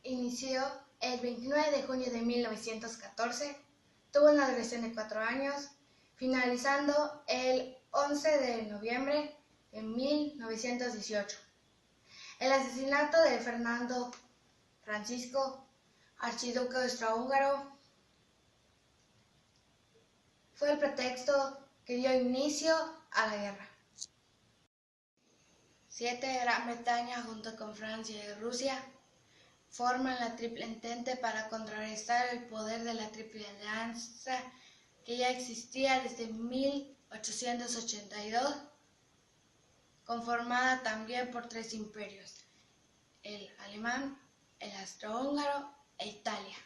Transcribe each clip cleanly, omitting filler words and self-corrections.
inició el 29 de junio de 1914, tuvo una duración de 4 años, finalizando el 11 de noviembre de 1918. El asesinato de Fernando Francisco, archiduque austrohúngaro, fue el pretexto que dio inicio a la guerra. 7. Gran Bretaña junto con Francia y Rusia forman la Triple Entente para contrarrestar el poder de la Triple Alianza que ya existía desde 1882, conformada también por 3 imperios, el alemán, el austrohúngaro e Italia.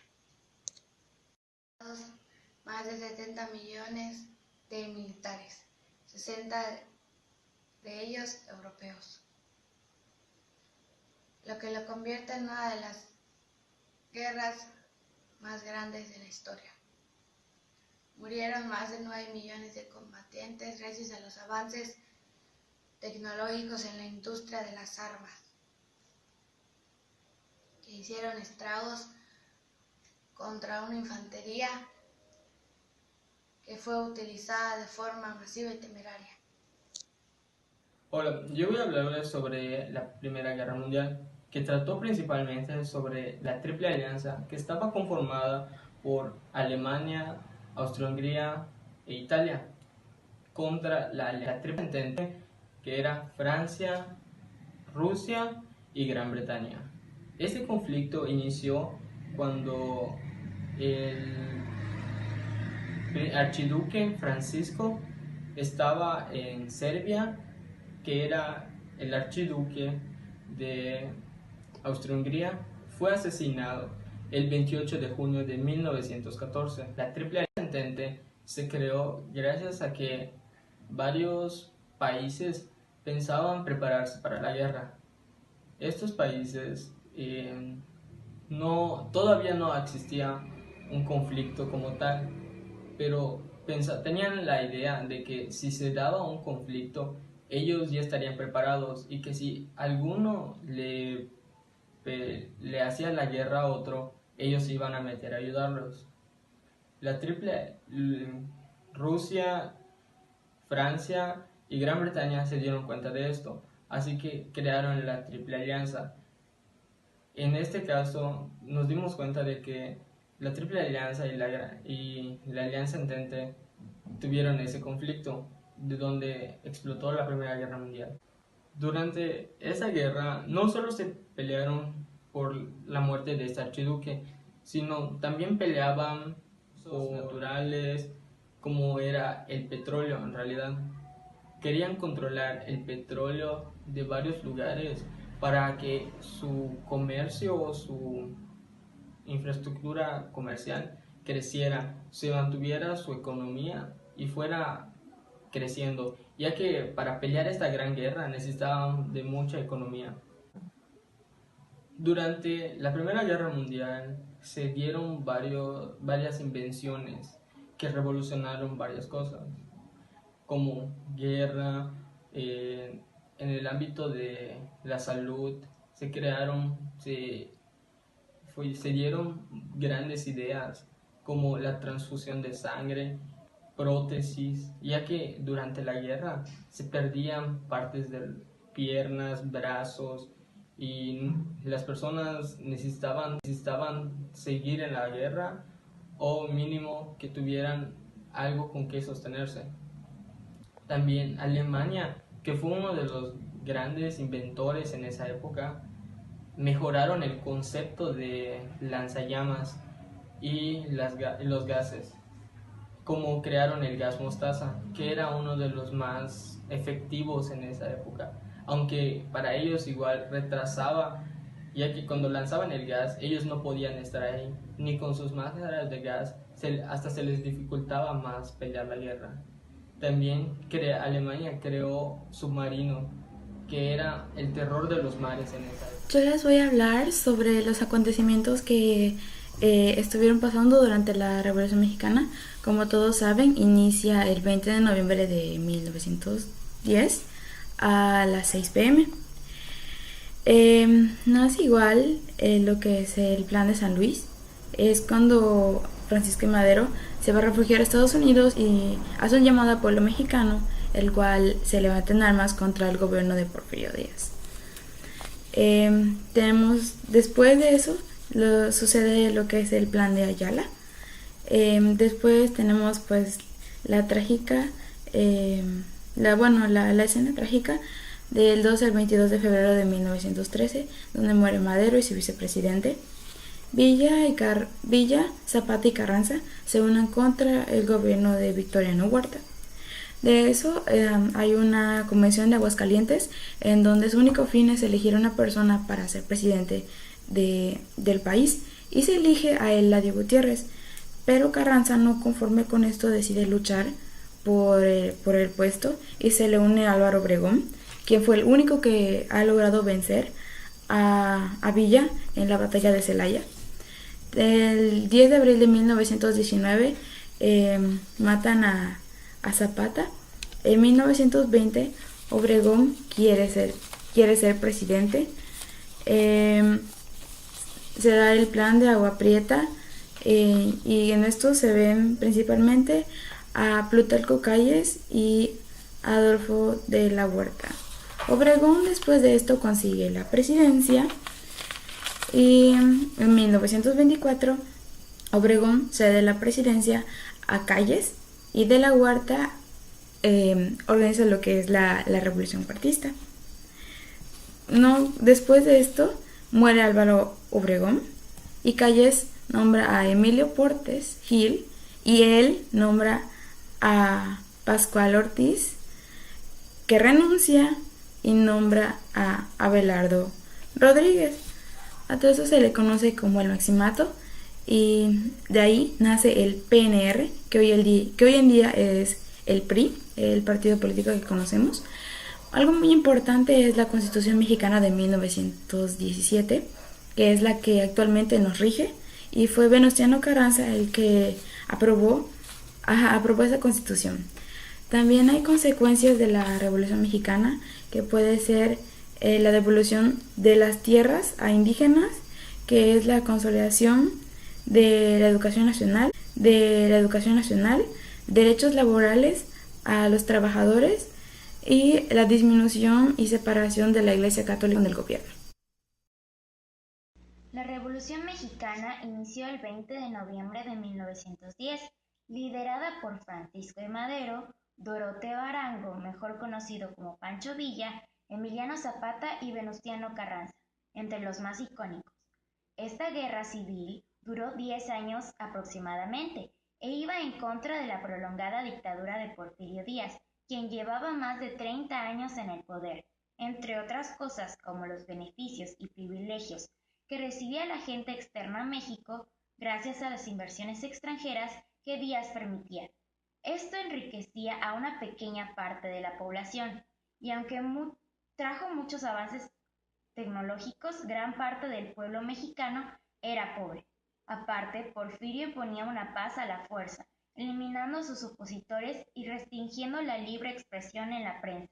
Más de 70 millones de militares, 60 de ellos europeos, lo que lo convierte en una de las guerras más grandes de la historia. Murieron más de 9 millones de combatientes gracias a los avances tecnológicos en la industria de las armas, que hicieron estragos contra una infantería que fue utilizada de forma masiva y temeraria. Hola, yo voy a hablarles sobre la Primera Guerra Mundial, que trató principalmente sobre la Triple Alianza, que estaba conformada por Alemania, Austria-Hungría e Italia, contra la Triple Entente, que era Francia, Rusia y Gran Bretaña. Este conflicto inició cuando el archiduque Francisco estaba en Serbia, que era el archiduque de Austria-Hungría, fue asesinado el 28 de junio de 1914. La Triple Entente se creó gracias a que varios países pensaban prepararse para la guerra. Estos países todavía no existía un conflicto como tal, pero tenían la idea de que si se daba un conflicto, ellos ya estarían preparados y que si alguno le hacía la guerra a otro, ellos se iban a meter a ayudarlos. Rusia, Francia y Gran Bretaña se dieron cuenta de esto, así que crearon la Triple Alianza. En este caso nos dimos cuenta de que la Triple Alianza y la Alianza Entente tuvieron ese conflicto, de donde explotó la Primera Guerra Mundial. Durante esa guerra no solo se pelearon por la muerte de este archiduque, sino también peleaban por naturales, como era el petróleo. En realidad querían controlar el petróleo de varios lugares para que su comercio o su infraestructura comercial creciera, se mantuviera su economía y fuera creciendo, ya que para pelear esta gran guerra necesitaban de mucha economía. Durante la Primera Guerra Mundial se dieron varias invenciones que revolucionaron varias cosas, como guerra, en el ámbito de la salud, se dieron grandes ideas como la transfusión de sangre, prótesis, ya que durante la guerra se perdían partes de piernas, brazos, y las personas necesitaban seguir en la guerra o mínimo que tuvieran algo con que sostenerse. También Alemania, que fue uno de los grandes inventores en esa época, mejoraron el concepto de lanzallamas y los gases, como crearon el gas mostaza, que era uno de los más efectivos en esa época, aunque para ellos igual retrasaba, ya que cuando lanzaban el gas ellos no podían estar ahí, ni con sus máscaras de gas, hasta se les dificultaba más pelear la guerra. También Alemania creó submarino, que era el terror de los mares en esa época. Yo les voy a hablar sobre los acontecimientos que estuvieron pasando durante la Revolución Mexicana. Como todos saben, inicia el 20 de noviembre de 1910 a las 6 p.m. No es igual lo que es el Plan de San Luis. Es cuando Francisco I. Madero se va a refugiar a Estados Unidos y hace un llamado al pueblo mexicano, el cual se levanta en armas contra el gobierno de Porfirio Díaz. Después de eso sucede lo que es el Plan de Ayala. Después tenemos pues la trágica, la escena trágica del 12 al 22 de febrero de 1913, donde muere Madero y su vicepresidente. Villa, Zapata y Carranza se unen contra el gobierno de Victoriano Huerta. De eso hay una convención de Aguascalientes en donde su único fin es elegir a una persona para ser presidente del país, y se elige a Eladio Gutiérrez, pero Carranza, no conforme con esto, decide luchar por el puesto y se le une a Álvaro Obregón, quien fue el único que ha logrado vencer a Villa en la batalla de Celaya. El 10 de abril de 1919 matan a Zapata. En 1920 Obregón quiere ser presidente. Se da el plan de Agua Prieta, y en esto se ven principalmente a Plutarco Calles y Adolfo de la Huerta. Obregón después de esto consigue la presidencia, y en 1924 Obregón cede la presidencia a Calles, y de la Huerta organiza lo que es la Revolución Partista. Después de esto muere Álvaro Obregón y Calles nombra a Emilio Portes Gil, y él nombra a Pascual Ortiz, que renuncia y nombra a Abelardo Rodríguez. A todo eso se le conoce como el Maximato, y de ahí nace el PNR, que hoy en día es el PRI, el partido político que conocemos. Algo muy importante es la Constitución Mexicana de 1917, que es la que actualmente nos rige, y fue Venustiano Carranza el que aprobó esa Constitución. También hay consecuencias de la Revolución Mexicana, que puede ser la devolución de las tierras a indígenas, que es la consolidación de la educación nacional, derechos laborales a los trabajadores, y la disminución y separación de la Iglesia Católica del gobierno. La Revolución Mexicana inició el 20 de noviembre de 1910, liderada por Francisco I. Madero, Doroteo Arango, mejor conocido como Pancho Villa, Emiliano Zapata y Venustiano Carranza, entre los más icónicos. Esta guerra civil duró 10 años aproximadamente e iba en contra de la prolongada dictadura de Porfirio Díaz, quien llevaba más de 30 años en el poder, entre otras cosas como los beneficios y privilegios que recibía la gente externa a México gracias a las inversiones extranjeras que Díaz permitía. Esto enriquecía a una pequeña parte de la población, y aunque trajo muchos avances tecnológicos, gran parte del pueblo mexicano era pobre. Aparte, Porfirio imponía una paz a la fuerza, eliminando a sus opositores y restringiendo la libre expresión en la prensa.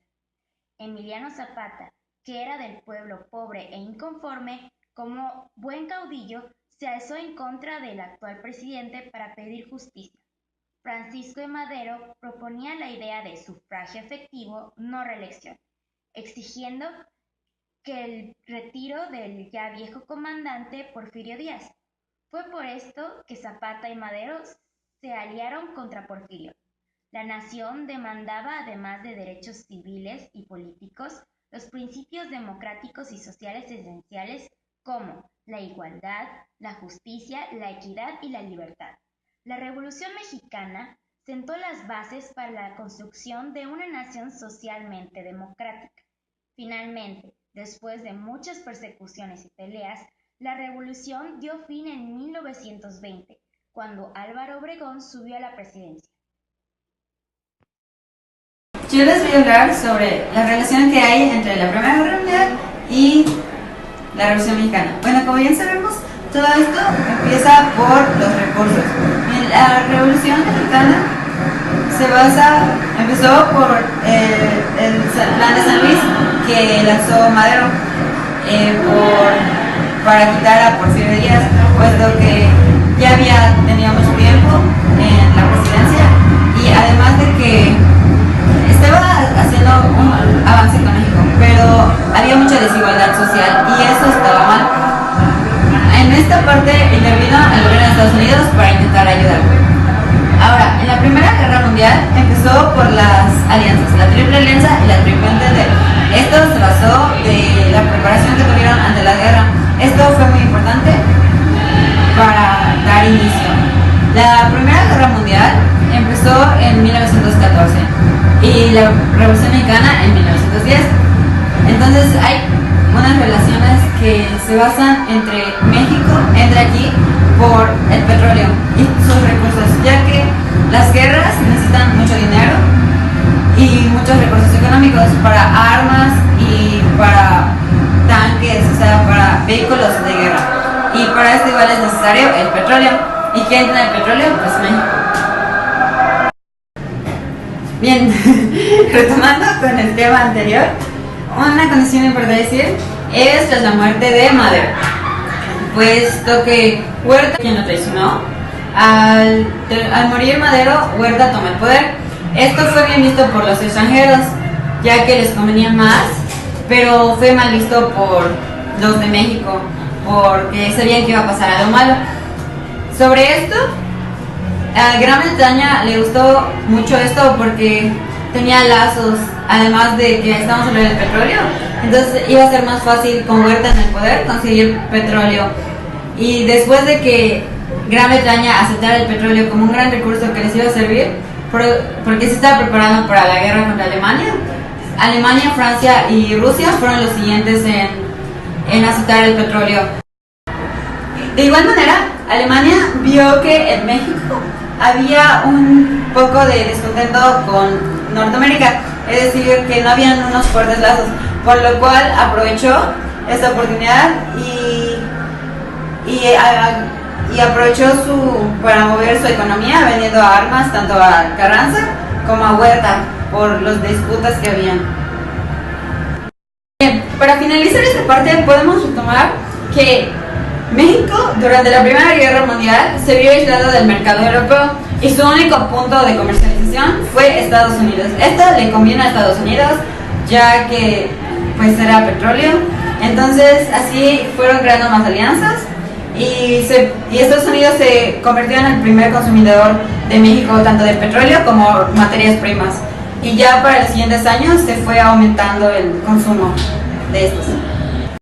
Emiliano Zapata, que era del pueblo pobre e inconforme, como buen caudillo, se alzó en contra del actual presidente para pedir justicia. Francisco I. Madero proponía la idea de sufragio efectivo, no reelección, exigiendo que el retiro del ya viejo comandante Porfirio Díaz. Fue por esto que Zapata y Madero se aliaron contra Porfirio. La nación demandaba, además de derechos civiles y políticos, los principios democráticos y sociales esenciales como la igualdad, la justicia, la equidad y la libertad. La Revolución Mexicana sentó las bases para la construcción de una nación socialmente democrática. Finalmente, después de muchas persecuciones y peleas, la revolución dio fin en 1920, cuando Álvaro Obregón subió a la presidencia. Yo les voy a hablar sobre la relación que hay entre la Primera Guerra Mundial y la Revolución Mexicana. Bueno, como ya sabemos, todo esto empieza por los recursos. La Revolución Mexicana empezó por el plan de San Luis que lanzó Madero. para quitar a Porfirio Díaz, puesto que ya había tenido mucho tiempo en la presidencia y además de que estaba haciendo un avance económico, pero había mucha desigualdad social y eso estaba mal. En esta parte intervino el gobierno de Estados Unidos para intentar ayudar. Ahora, en la Primera Guerra Mundial empezó por las alianzas, la Triple Alianza y la Triple Entente. Esto se basó de la preparación que tuvieron ante la guerra. Esto fue muy importante para dar inicio. La Primera Guerra Mundial empezó en 1914 y la Revolución Mexicana en 1910. Entonces hay unas relaciones que se basan entre México, entre aquí, por el petróleo y sus recursos, ya que las guerras necesitan mucho dinero y muchos recursos económicos para armas y para tanques, o sea, para vehículos de guerra. Y para esto igual es necesario el petróleo. ¿Y quién tiene el petróleo? Pues México. Bien, retomando con el tema anterior, una condición importante decir es tras la muerte de Madero, puesto que Huerta, quien lo traicionó, al morir Madero, Huerta toma el poder. Esto fue bien visto por los extranjeros, ya que les convenía más, pero fue mal visto por los de México, porque sabían que iba a pasar algo malo. Sobre esto, a Gran Bretaña le gustó mucho esto porque tenía lazos, además de que estamos hablando del petróleo, entonces iba a ser más fácil con Huerta en el poder conseguir petróleo. Y después de que Gran Bretaña aceptara el petróleo como un gran recurso que les iba a servir, porque se estaba preparando para la guerra contra Alemania, Francia y Rusia fueron los siguientes en aceptar el petróleo. De igual manera, Alemania vio que en México había un poco de descontento con Norteamérica, es decir, que no habían unos fuertes lazos, por lo cual aprovechó esta oportunidad y aprovechó para mover su economía vendiendo armas tanto a Carranza como a Huerta por las disputas que habían. Bien, para finalizar esta parte podemos retomar que México durante la Primera Guerra Mundial se vio aislado del mercado europeo y su único punto de comercialización fue Estados Unidos. Esto le conviene a Estados Unidos ya que pues era petróleo, entonces así fueron creando más alianzas y Estados Unidos se convirtió en el primer consumidor de México tanto de petróleo como materias primas, y ya para los siguientes años se fue aumentando el consumo de estos.